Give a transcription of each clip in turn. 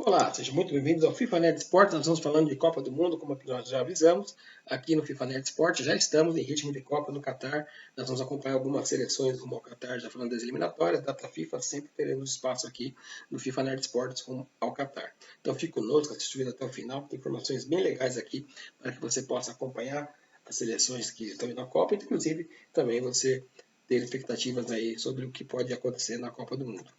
Olá, sejam muito bem-vindos ao FIFA Net Sport. Nós estamos falando de Copa do Mundo, como nós já avisamos. Aqui no FIFA Net Sport já estamos em ritmo de Copa no Catar. Nós vamos acompanhar algumas seleções rumo ao Catar, já falando das eliminatórias. Data FIFA, sempre teremos espaço aqui no FIFA Net Sport rumo ao Catar. Então fique conosco, assista até o final. Tem informações bem legais aqui para que você possa acompanhar as seleções que estão na Copa, inclusive também você ter expectativas aí sobre o que pode acontecer na Copa do Mundo.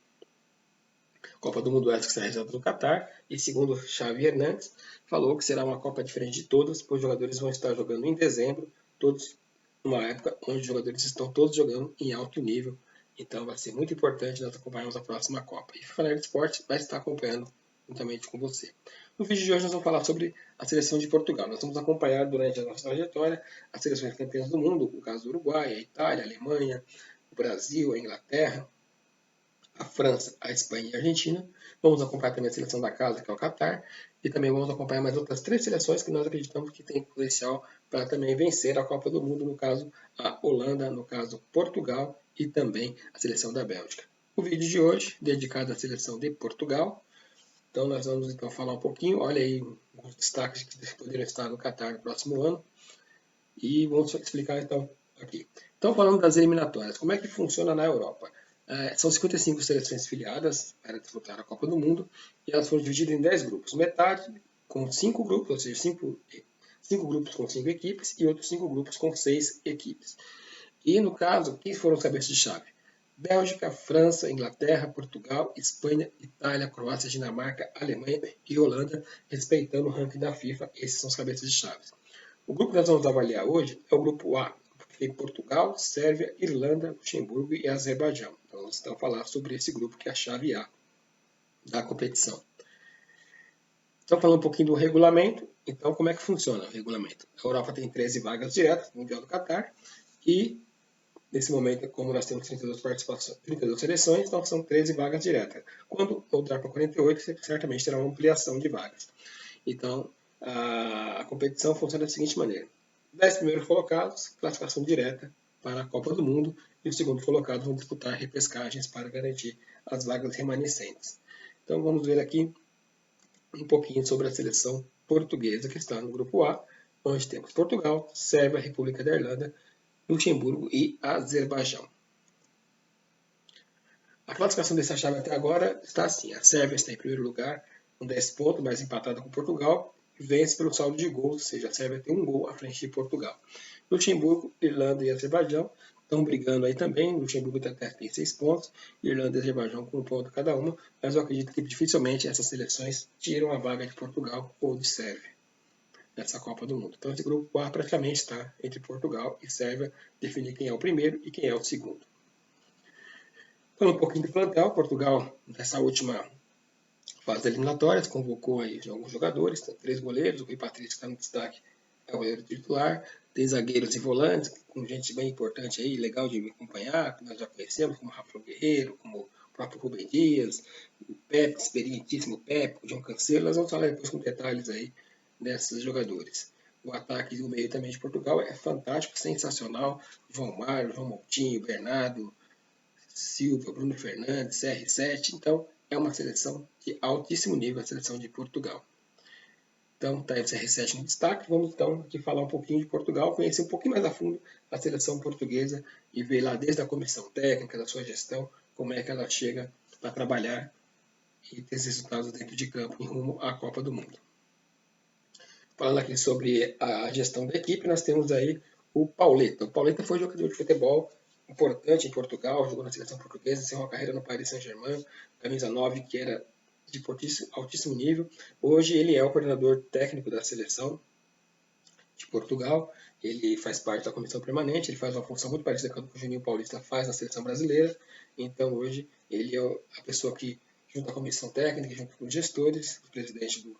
Copa do Mundo essa que será realizada no Catar, e segundo Xavi Hernandes, falou que será uma Copa diferente de todas, pois os jogadores vão estar jogando em dezembro, todos numa época onde os jogadores estão todos jogando em alto nível, então vai ser muito importante nós acompanharmos a próxima Copa. E o FIFA Nerd Esporte vai estar acompanhando juntamente com você. No vídeo de hoje nós vamos falar sobre a seleção de Portugal. Nós vamos acompanhar durante a nossa trajetória as seleções campeãs do mundo, o caso do Uruguai, a Itália, a Alemanha, o Brasil, a Inglaterra, a França, a Espanha e a Argentina. Vamos acompanhar também a seleção da casa, que é o Catar, e também vamos acompanhar mais outras 3 seleções que nós acreditamos que têm potencial para também vencer a Copa do Mundo, no caso a Holanda, no caso Portugal e também a seleção da Bélgica. O vídeo de hoje dedicado à seleção de Portugal. Então nós vamos então falar um pouquinho, olha aí os destaques que poderiam estar no Catar no próximo ano, e vamos explicar então aqui. Então falando das eliminatórias, como é que funciona na Europa? São 55 seleções filiadas para disputar a Copa do Mundo e elas foram divididas em 10 grupos. Metade com 5 grupos, ou seja, 5 grupos com 5 equipes e outros 5 grupos com 6 equipes. E no caso, quem foram os cabeças de chave? Bélgica, França, Inglaterra, Portugal, Espanha, Itália, Croácia, Dinamarca, Alemanha e Holanda, respeitando o ranking da FIFA. Esses são os cabeças de chave. O grupo que nós vamos avaliar hoje é o grupo A, que tem Portugal, Sérvia, Irlanda, Luxemburgo e Azerbaijão. Então, nós estamos falando sobre esse grupo que é a chave A da competição. Então, falando um pouquinho do regulamento. Então, como é que funciona o regulamento? A Europa tem 13 vagas diretas no Mundial do Catar e, nesse momento, como nós temos 32 seleções, então são 13 vagas diretas. Quando voltar para 48, você certamente terá uma ampliação de vagas. Então, a competição funciona da seguinte maneira: 10 primeiros colocados, classificação direta para a Copa do Mundo, e os segundos colocados vão disputar repescagens para garantir as vagas remanescentes. Então vamos ver aqui um pouquinho sobre a seleção portuguesa que está no grupo A, onde temos Portugal, Sérvia, República da Irlanda, Luxemburgo e Azerbaijão. A classificação dessa chave até agora está assim: a Sérvia está em primeiro lugar com 10 pontos, mas empatada com Portugal, vence pelo saldo de gols, ou seja, a Sérvia tem um gol à frente de Portugal. Luxemburgo, Irlanda e Azerbaijão estão brigando aí também. Luxemburgo tem 6 pontos, Irlanda e Azerbaijão com 1 ponto cada uma, mas eu acredito que dificilmente essas seleções tiram a vaga de Portugal ou de Sérvia nessa Copa do Mundo. Então esse grupo A praticamente está entre Portugal e Sérvia, definir quem é o primeiro e quem é o segundo. Falando um pouquinho do plantel, Portugal, nessa última fase eliminatórias, convocou aí alguns jogadores, 3 goleiros, o Rui Patrício está no destaque, é o goleiro titular, tem zagueiros e volantes, com gente bem importante aí, legal de acompanhar, que nós já conhecemos, como Rafael Guerreiro, como o próprio Rubem Dias, o Pepe, experientíssimo Pepe, o João Cancelo. Nós vamos falar depois com detalhes aí desses jogadores. O ataque do meio também de Portugal é fantástico, sensacional, João Mário, João Moutinho, Bernardo Silva, Bruno Fernandes, CR7, então é uma seleção de altíssimo nível, a seleção de Portugal. Então está aí o CR7 no destaque. Vamos então aqui falar um pouquinho de Portugal, conhecer um pouquinho mais a fundo a seleção portuguesa e ver lá desde a comissão técnica, da sua gestão, como é que ela chega para trabalhar e ter esses resultados dentro de campo em rumo à Copa do Mundo. Falando aqui sobre a gestão da equipe, nós temos aí o Pauleta. O Pauleta foi jogador de futebol importante em Portugal, jogou na seleção portuguesa, encerrou a carreira no Paris Saint-Germain, camisa 9, que era de altíssimo nível. Hoje ele é o coordenador técnico da seleção de Portugal, ele faz parte da comissão permanente, ele faz uma função muito parecida com a que o Juninho Paulista faz na seleção brasileira. Então hoje ele é a pessoa que, junto à comissão técnica, junto com os gestores, o presidente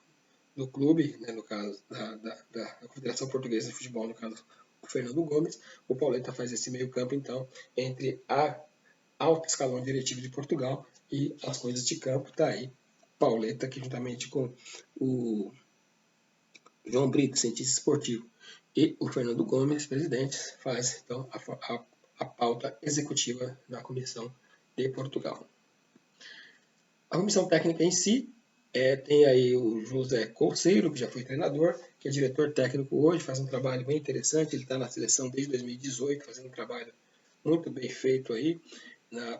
do clube, né, no caso da Confederação Portuguesa de Futebol, no caso o Fernando Gomes, o Pauleta faz esse meio campo então entre a alto escalão diretivo de Portugal e as coisas de campo. Está aí Pauleta, que juntamente com o João Brito, cientista esportivo, e o Fernando Gomes, presidente, faz então a pauta executiva da comissão de Portugal. A comissão técnica em si Tem aí o José Couceiro, que já foi treinador, que é diretor técnico hoje, faz um trabalho bem interessante. Ele está na seleção desde 2018, fazendo um trabalho muito bem feito aí,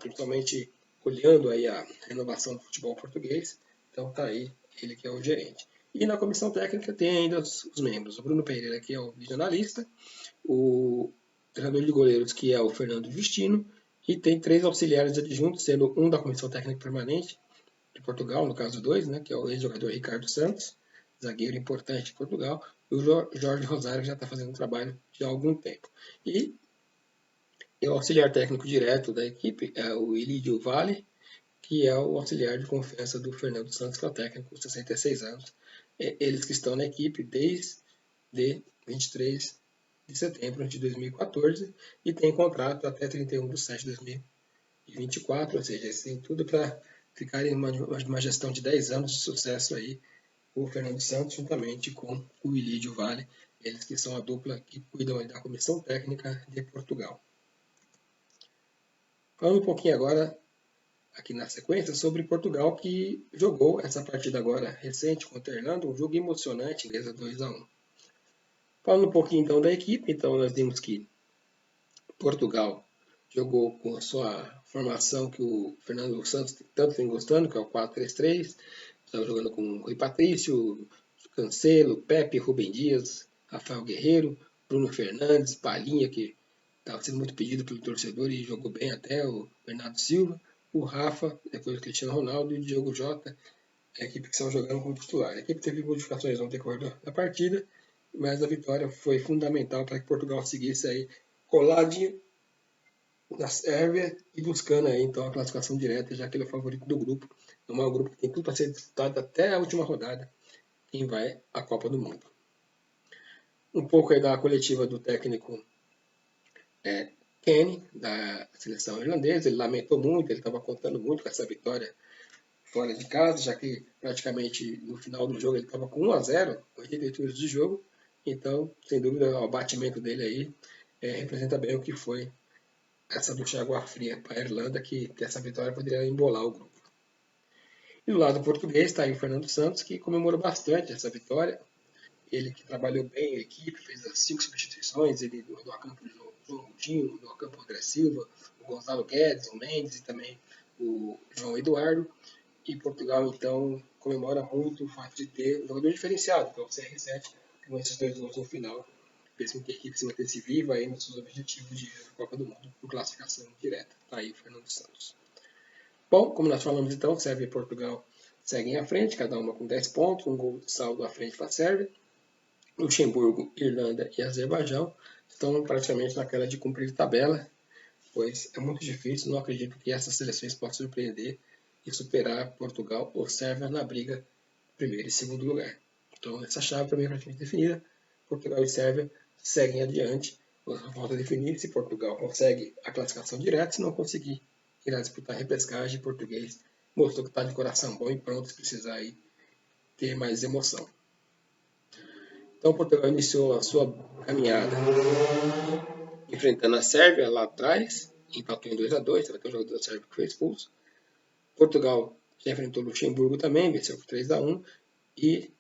principalmente olhando aí a renovação do futebol português. Então tá aí ele que é o gerente. E na comissão técnica tem ainda os membros. O Bruno Pereira, que é o videoanalista, o treinador de goleiros, que é o Fernando Justino, e tem 3 auxiliares adjuntos, sendo um da comissão técnica permanente, de Portugal, no caso 2, né, que é o ex-jogador Ricardo Santos, zagueiro importante de Portugal, e o Jorge Rosário, que já está fazendo um trabalho de algum tempo. E o auxiliar técnico direto da equipe é o Ilídio Vale, que é o auxiliar de confiança do Fernando Santos, que é o técnico com 66 anos. Eles que estão na equipe desde 23 de setembro de 2014 e tem contrato até 31 de setembro de 2024, ou seja, eles têm tudo para ficarem uma gestão de 10 anos de sucesso aí, o Fernando Santos juntamente com o Ilídio Vale, eles que são a dupla que cuidam da comissão técnica de Portugal. Falando um pouquinho agora, aqui na sequência, sobre Portugal, que jogou essa partida agora recente contra a Irlanda, um jogo emocionante, mesa 2-1. Falando um pouquinho então da equipe, então nós vimos que Portugal jogou com a sua formação que o Fernando Santos tanto vem gostando, que é o 4-3-3. Estava jogando com Rui Patrício, Cancelo, Pepe, Rubem Dias, Rafael Guerreiro, Bruno Fernandes, Palhinha, que estava sendo muito pedido pelo torcedor e jogou bem até, o Bernardo Silva, o Rafa, depois o Cristiano Ronaldo e o Diogo Jota, a equipe que estava jogando como titular. A equipe teve modificações no decorrer da partida, mas a vitória foi fundamental para que Portugal seguisse aí coladinho na Sérvia e buscando aí então a classificação direta, já que ele é o favorito do grupo. É um grupo que tem tudo para ser disputado até a última rodada, quem vai à Copa do Mundo. Um pouco aí da coletiva do técnico Kenny, da seleção irlandesa. Ele lamentou muito, ele estava contando muito com essa vitória fora de casa, já que praticamente no final do jogo ele estava com 1-0, 88 minutos de jogo. Então, sem dúvida, o abatimento dele aí representa bem o que foi essa ducha de água fria para a Irlanda, que essa vitória poderia embolar o grupo. E do lado português está aí o Fernando Santos, que comemorou bastante essa vitória. Ele que trabalhou bem a equipe, fez as 5 substituições, ele do campo de João Coutinho, do campo André Silva, o Gonzalo Guedes, o Mendes e também o João Eduardo. E Portugal, então, comemora muito o fato de ter um jogador diferenciado, que é o CR7, com esses 2 gols no final, fez com que a equipe se mantesse viva aí nos seus objetivos de Copa do Mundo por classificação direta. Tá aí o Fernando Santos. Bom, como nós falamos então, Sérvia e Portugal seguem à frente, cada uma com 10 pontos, um gol de saldo à frente para a Sérvia. Luxemburgo, Irlanda e Azerbaijão estão praticamente naquela de cumprir tabela, pois é muito difícil, não acredito que essas seleções possam surpreender e superar Portugal ou Sérvia na briga primeiro e segundo lugar. Então essa chave para mim é praticamente definida. Portugal e Sérvia seguem adiante. Falta definir se Portugal consegue a classificação direta, se não conseguir, irá disputar a repescagem. Português mostrou que está de coração bom e pronto se precisar aí ter mais emoção. Então Portugal iniciou a sua caminhada enfrentando a Sérvia lá atrás, empatou em 2-2, vai ter um jogador da Sérvia que foi expulso. Portugal já enfrentou o Luxemburgo também, venceu por 3-1, e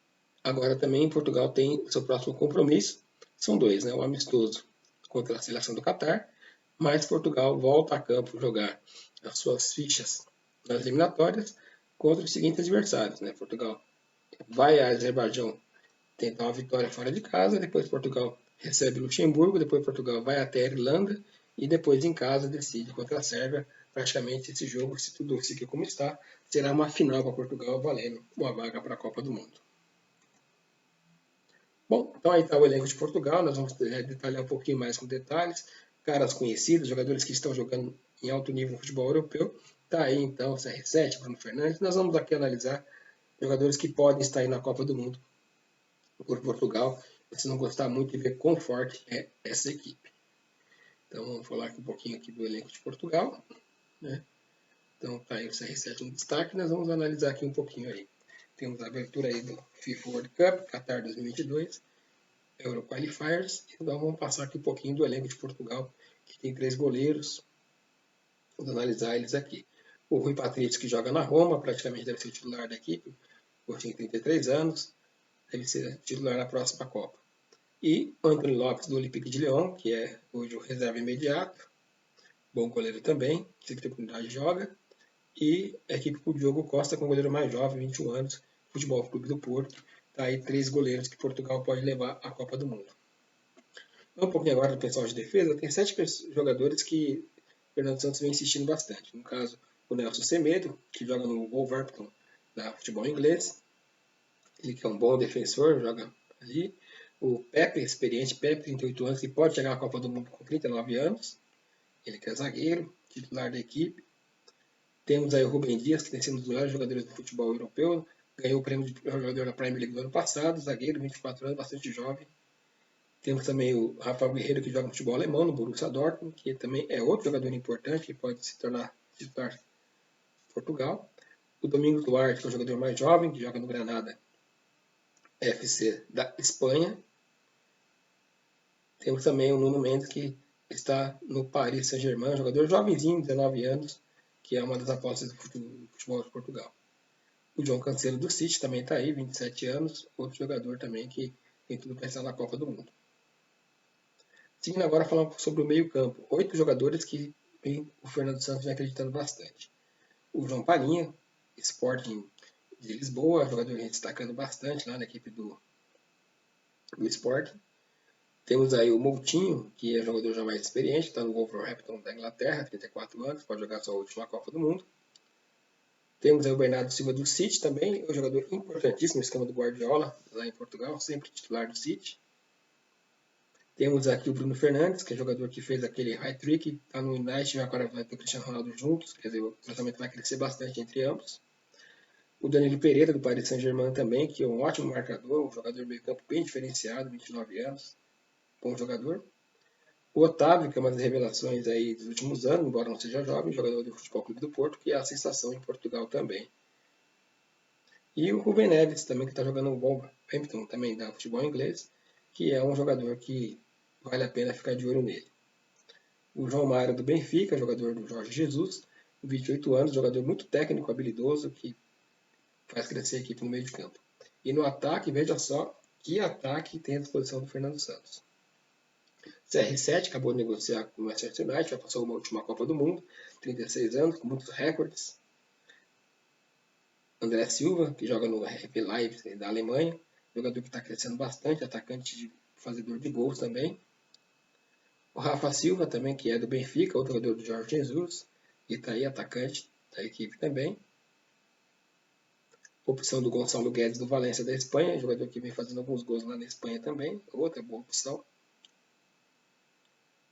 agora também Portugal tem o seu próximo compromisso, são 2, né? O amistoso contra a seleção do Catar, mas Portugal volta a campo jogar as suas fichas nas eliminatórias contra os seguintes adversários, né? Portugal vai a Azerbaijão tentar uma vitória fora de casa, depois Portugal recebe Luxemburgo, depois Portugal vai até a Irlanda e depois em casa decide contra a Sérvia. Praticamente esse jogo, se tudo seguir como está, será uma final para Portugal valendo uma vaga para a Copa do Mundo. Bom, então aí está o elenco de Portugal, nós vamos detalhar um pouquinho mais com detalhes, caras conhecidos, jogadores que estão jogando em alto nível no futebol europeu. Está aí então o CR7, Bruno Fernandes. Nós vamos aqui analisar jogadores que podem estar aí na Copa do Mundo por Portugal, se não gostar muito de ver quão forte é essa equipe. Então vamos falar aqui um pouquinho aqui do elenco de Portugal, né? Então tá aí o CR7 no destaque, nós vamos analisar aqui um pouquinho aí. Temos a abertura aí do FIFA World Cup, Qatar 2022, Euro Qualifiers, então vamos passar aqui um pouquinho do elenco de Portugal, que tem 3 goleiros, vamos analisar eles aqui. O Rui Patrício, que joga na Roma, praticamente deve ser o titular da equipe, Coutinho, 33 anos, deve ser titular na próxima Copa. E Antony Lopes, do Olympique de Lyon, que é hoje o reserva imediato, bom goleiro também, se tem oportunidade joga. E a equipe com o Diogo Costa, com o goleiro mais jovem, 21 anos, Futebol Clube do Porto. Tá aí 3 goleiros que Portugal pode levar à Copa do Mundo. Um pouquinho agora do pessoal de defesa, tem 7 jogadores que o Fernando Santos vem insistindo bastante. No caso, o Nelson Semedo, que joga no Wolverhampton da futebol inglês. Ele que é um bom defensor, joga ali. O Pepe, experiente Pepe, 38 anos, que pode chegar à Copa do Mundo com 39 anos. Ele que é zagueiro, titular da equipe. Temos aí o Rubem Dias, que tem sido um dos melhores jogadores do futebol europeu. Ganhou o prêmio de jogador da Premier League do ano passado, zagueiro, 24 anos, bastante jovem. Temos também o Rafael Guerreiro, que joga no futebol alemão, no Borussia Dortmund, que também é outro jogador importante, que pode se tornar titular de Portugal. O Domingos Duarte, que é o jogador mais jovem, que joga no Granada FC da Espanha. Temos também o Nuno Mendes, que está no Paris Saint-Germain, jogador jovenzinho, 19 anos, que é uma das apostas do futebol de Portugal. O João Cancelo do City também está aí, 27 anos, outro jogador também que tem tudo para estar na Copa do Mundo. Seguindo agora falando sobre o meio-campo, 8 jogadores que o Fernando Santos vem acreditando bastante. O João Palhinha, Sporting de Lisboa, jogador que vem destacando bastante lá na equipe do Sporting. Temos aí o Moutinho, que é jogador já mais experiente, está no Wolverhampton da Inglaterra, 34 anos, pode jogar sua última Copa do Mundo. Temos aí o Bernardo Silva do City também, um jogador importantíssimo no esquema do Guardiola, lá em Portugal, sempre titular do City. Temos aqui o Bruno Fernandes, que é jogador que fez aquele hat-trick, está no United e agora vai ter o Cristiano Ronaldo juntos, quer dizer, o tratamento vai crescer bastante entre ambos. O Danilo Pereira, do Paris Saint-Germain também, que é um ótimo marcador, um jogador meio campo bem diferenciado, 29 anos, bom jogador. O Otávio, que é uma das revelações aí dos últimos anos, embora não seja jovem, jogador do Futebol Clube do Porto, que é a sensação em Portugal também. E o Rubem Neves, também, que está jogando no Wolverhampton, também da futebol inglês, que é um jogador que vale a pena ficar de olho nele. O João Mário do Benfica, jogador do Jorge Jesus, 28 anos, jogador muito técnico, habilidoso, que faz crescer a equipe no meio de campo. E no ataque, veja só que ataque tem à disposição do Fernando Santos. CR7 acabou de negociar com o Manchester United, já passou uma última Copa do Mundo, 36 anos, com muitos recordes. André Silva, que joga no RB Leipzig da Alemanha, jogador que está crescendo bastante, atacante fazedor de gols também. O Rafa Silva também, que é do Benfica, outro jogador do Jorge Jesus, e está aí atacante da equipe também. Opção do Gonçalo Guedes do Valência da Espanha, jogador que vem fazendo alguns gols lá na Espanha também, outra boa opção.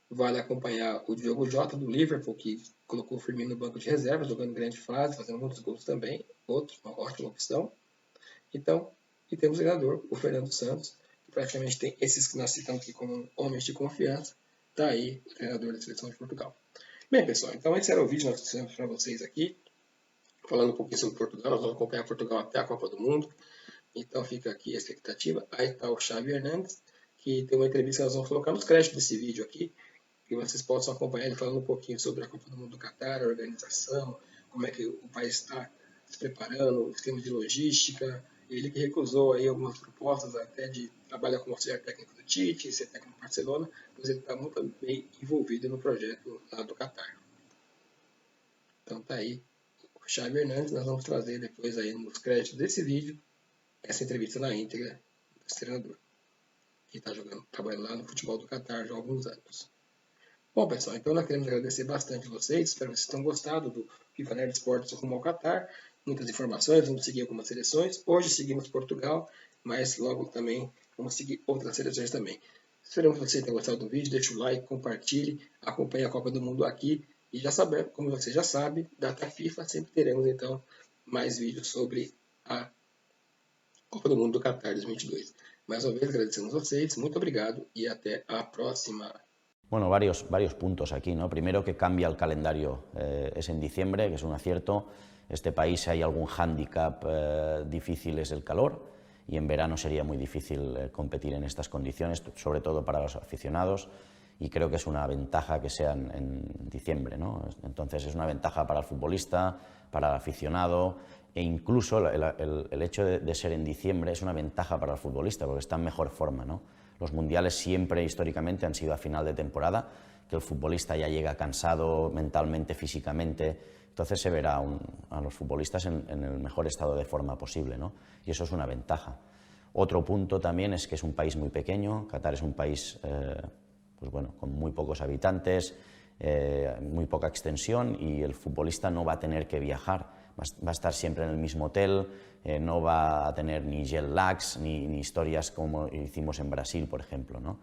Vale acompanhar o Diogo Jota do Liverpool, que colocou o Firmino no banco de reserva, jogando grande fase, fazendo muitos gols também, outra uma ótima opção. Então, e temos o treinador, o Fernando Santos, que praticamente tem esses que nós citamos aqui como homens de confiança, está aí o treinador da Seleção de Portugal. Bem, pessoal, então esse era o vídeo que nós fizemos para vocês aqui, falando um pouquinho sobre Portugal. Nós vamos acompanhar Portugal até a Copa do Mundo, então fica aqui a expectativa. Aí está o Xavi Hernandes, que tem uma entrevista que nós vamos colocar nos créditos desse vídeo aqui, que vocês possam acompanhar ele falando um pouquinho sobre a Copa do Mundo do Catar, a organização, como é que o país está se preparando, o esquema de logística. Ele que recusou aí algumas propostas até de trabalhar como auxiliar técnico do Tite, ser técnico do Barcelona, mas ele está muito bem envolvido no projeto lá do Catar. Então tá aí o Xavi Hernandes, nós vamos trazer depois aí nos créditos desse vídeo essa entrevista na íntegra do treinador, que está trabalhando lá no futebol do Catar já há alguns anos. Bom, pessoal, então nós queremos agradecer bastante a vocês, espero que vocês tenham gostado do FIFA Nerd Esportes rumo ao Catar. Muitas informações, vamos seguir algumas seleções. Hoje seguimos Portugal, mas logo também vamos seguir outras seleções também. Esperamos que você tenha gostado do vídeo, deixe o like, compartilhe, acompanhe a Copa do Mundo aqui. E já sabemos, como você já sabe, data FIFA, sempre teremos então mais vídeos sobre a Copa do Mundo do Catar 2022. Mais uma vez agradecemos a vocês, muito obrigado e até a próxima. Bueno, varios puntos aquí, ¿no? Primero, que cambia el calendario, es en diciembre, que es un acierto. Este país, si hay algún hándicap difícil, es el calor, y en verano sería muy difícil competir en estas condiciones, sobre todo para los aficionados. y creo que es una ventaja que sea en diciembre, ¿no? Entonces es una ventaja para el futbolista, para el aficionado, e incluso el hecho de ser en diciembre es una ventaja para el futbolista porque está en mejor forma, ¿no? Los mundiales siempre históricamente han sido a final de temporada, que el futbolista ya llega cansado mentalmente, físicamente, entonces se verá a los futbolistas en el mejor estado de forma posible, ¿no? Y eso es una ventaja. Otro punto también es que es un país muy pequeño. Qatar es un país pues bueno, con muy pocos habitantes, muy poca extensión, y el futbolista no va a tener que viajar, va a estar siempre en el mismo hotel, no va a tener ni jet lags ni historias como hicimos en Brasil, por ejemplo, ¿no?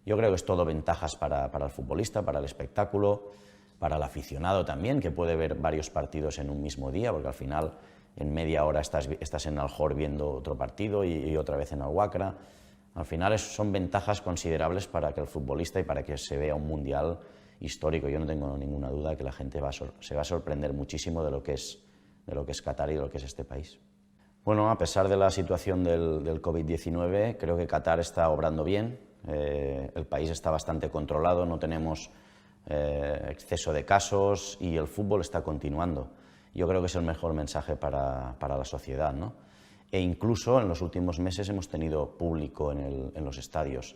Yo creo que es todo ventajas para el futbolista, para el espectáculo, para el aficionado también, que puede ver varios partidos en un mismo día, porque al final en media hora estás en Al-Khor viendo otro partido y otra vez en Al-Wakra. Al final son ventajas considerables para que el futbolista y para que se vea un mundial histórico. Yo no tengo ninguna duda que la gente se va a sorprender muchísimo de lo que es Qatar y de lo que es este país. Bueno, a pesar de la situación del COVID-19, creo que Qatar está obrando bien. El país está bastante controlado, no tenemos exceso de casos y el fútbol está continuando. Yo creo que es el mejor mensaje para la sociedad, ¿no? E incluso en los últimos meses hemos tenido público en los estadios,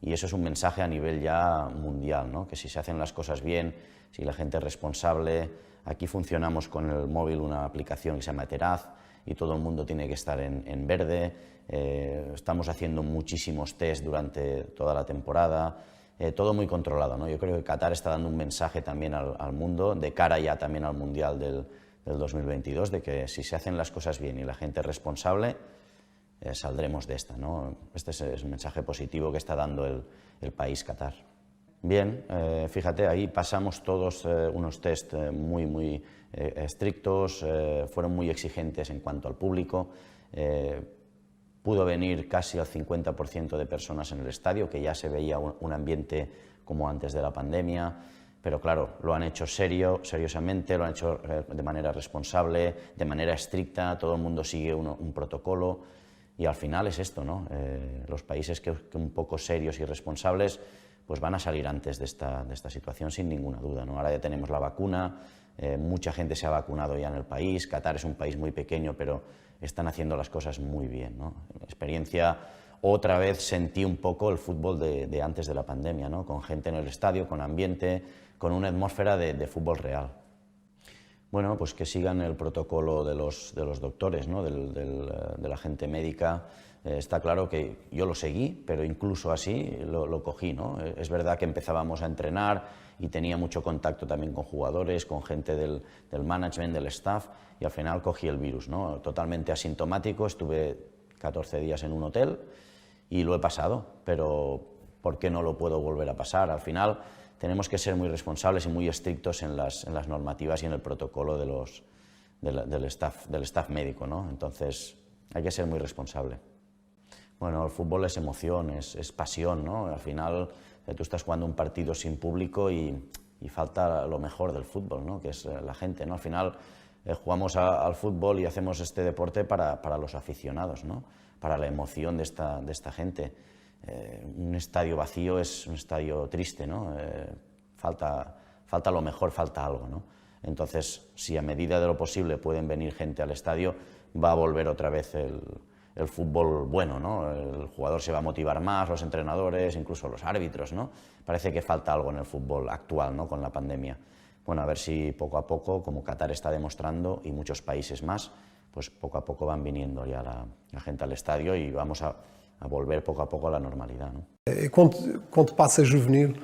y eso es un mensaje a nivel ya mundial, ¿no? Que si se hacen las cosas bien, si la gente es responsable. Aquí funcionamos con el móvil una aplicación que se llama Teraz y todo el mundo tiene que estar en verde. Estamos haciendo muchísimos test durante toda la temporada, todo muy controlado, ¿no? Yo creo que Qatar está dando un mensaje también al mundo, de cara ya también al Mundial del 2022, de que si se hacen las cosas bien y la gente es responsable, saldremos de esta, ¿no? Este es un mensaje positivo que está dando el país Qatar. Bien, fíjate, ahí pasamos todos unos test muy estrictos, fueron muy exigentes en cuanto al público. Pudo venir casi al 50% de personas en el estadio, que ya se veía un ambiente como antes de la pandemia. Pero claro, lo han hecho seriosamente, lo han hecho de manera responsable, de manera estricta, todo el mundo sigue un protocolo, y al final es esto, ¿no? Los países que un poco serios y responsables pues van a salir antes de esta situación sin ninguna duda, ¿no? Ahora ya tenemos la vacuna, mucha gente se ha vacunado ya en el país. Qatar es un país muy pequeño, pero están haciendo las cosas muy bien, ¿no? Experiencia. Otra vez sentí un poco el fútbol de antes de la pandemia, ¿no? Con gente en el estadio, con ambiente, con una atmósfera de fútbol real. Bueno, pues que sigan el protocolo de los doctores, ¿no? De la gente médica. Está claro que yo lo seguí, pero incluso así lo cogí, ¿no? Es verdad que empezábamos a entrenar y tenía mucho contacto también con jugadores, con gente del management, del staff, y al final cogí el virus, ¿no? Totalmente asintomático, estuve 14 días en un hotel y lo he pasado, pero ¿por qué no lo puedo volver a pasar? Al final tenemos que ser muy responsables y muy estrictos en las normativas y en el protocolo del staff médico, ¿no? Entonces hay que ser muy responsable. Bueno, el fútbol es emoción, es pasión, ¿no? Al final tú estás jugando un partido sin público y falta lo mejor del fútbol, ¿no? Que es la gente, ¿no? Al final jugamos al fútbol y hacemos este deporte para los aficionados, ¿no? Para la emoción de esta gente. Un estadio vacío es un estadio triste, ¿no? Falta lo mejor, falta algo, ¿no? Entonces, si a medida de lo posible pueden venir gente al estadio, va a volver otra vez el fútbol bueno, ¿no? El jugador se va a motivar más, los entrenadores, incluso los árbitros, ¿no? Parece que falta algo en el fútbol actual, ¿no? Con la pandemia. Bueno, a ver si poco a poco, como Qatar está demostrando y muchos países más, pues poco a poco van viniendo ya la gente al estadio y vamos a volver poco a poco a la normalidad, ¿no? Quando passa juvenil,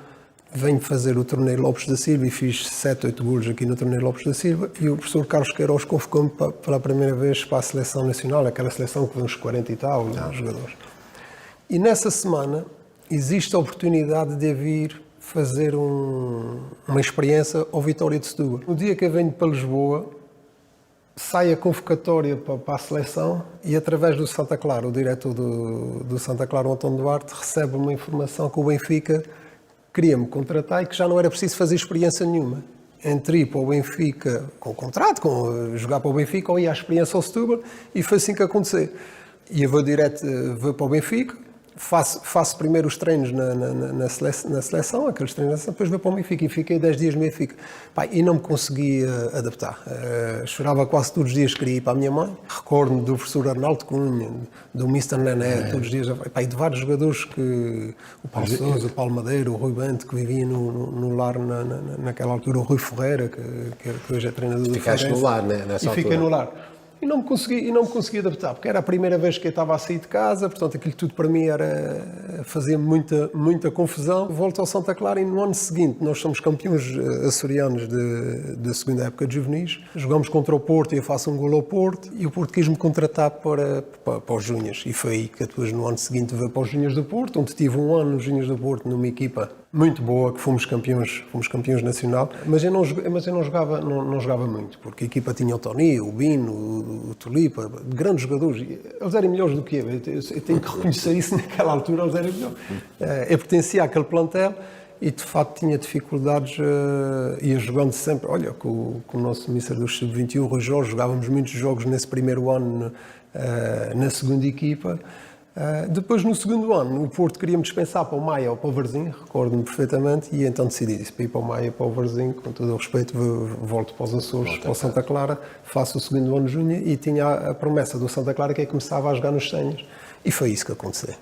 venho fazer o torneio Lopes da Silva e fiz 7, 8 golos aqui no torneio Lopes da Silva, e o professor Carlos Queiroz convocou-me pela primeira vez para a seleção nacional, aquela seleção que vem uns 40 e tal jogadores. E nessa semana existe a oportunidade de vir fazer uma experiência ao Vitória de Setúbal. No dia que eu venho para Lisboa, sai a convocatória para a seleção e, através do Santa Clara, o diretor do Santa Clara, o António Duarte, recebe uma informação que o Benfica queria-me contratar e que já não era preciso fazer experiência nenhuma. Entre ir para o Benfica com o contrato, jogar para o Benfica, ou ir à experiência ao Setúbal, e foi assim que aconteceu. E eu vou para o Benfica, faço primeiro os treinos na seleção, aqueles treinos, depois vou para o Benfica e fiquei 10 dias no Benfica. Pá, e não me consegui adaptar. Chorava quase todos os dias, queria ir para a minha mãe. Recordo-me do professor Arnaldo Cunha, do Mr. Nené, todos os dias, pá, e de vários jogadores o Paulo Sousa, o Paulo Madeira, o Rui Bento, que vivia no lar naquela altura, o Rui Ferreira, que hoje é treinador do Ficaste no lar, né, nessa altura? E fiquei no lar. E não me consegui adaptar, porque era a primeira vez que eu estava a sair de casa, portanto aquilo tudo para mim fazia muita confusão. Volto ao Santa Clara e no ano seguinte nós somos campeões açorianos da segunda época de juvenis. Jogamos contra o Porto e eu faço um golo ao Porto e o Porto quis-me contratar para os Júniors. E foi aí que depois no ano seguinte veio para os Júniors do Porto, onde tive um ano nos Júniors do Porto numa equipa muito boa, que fomos campeões nacional, mas eu não jogava muito, porque a equipa tinha o Tony, o Bino, o Tulipa, grandes jogadores, eles eram melhores do que eu tenho que reconhecer isso naquela altura, eles eram melhores. Eu pertencia àquele plantel e de facto tinha dificuldades, ia jogando sempre, olha, com o nosso Mister do Sub-21, o Rui Jorge, jogávamos muitos jogos nesse primeiro ano na segunda equipa. Depois, no segundo ano, o Porto queria-me dispensar para o Maia ou para o Varzim, recordo-me perfeitamente, e então decidi isso, para ir para o Maia e para o Varzim, com todo o respeito, volto para os Açores, para o Santa Clara, faço o segundo ano júnior e tinha a promessa do Santa Clara que é que começava a jogar nos séniores. E foi isso que aconteceu.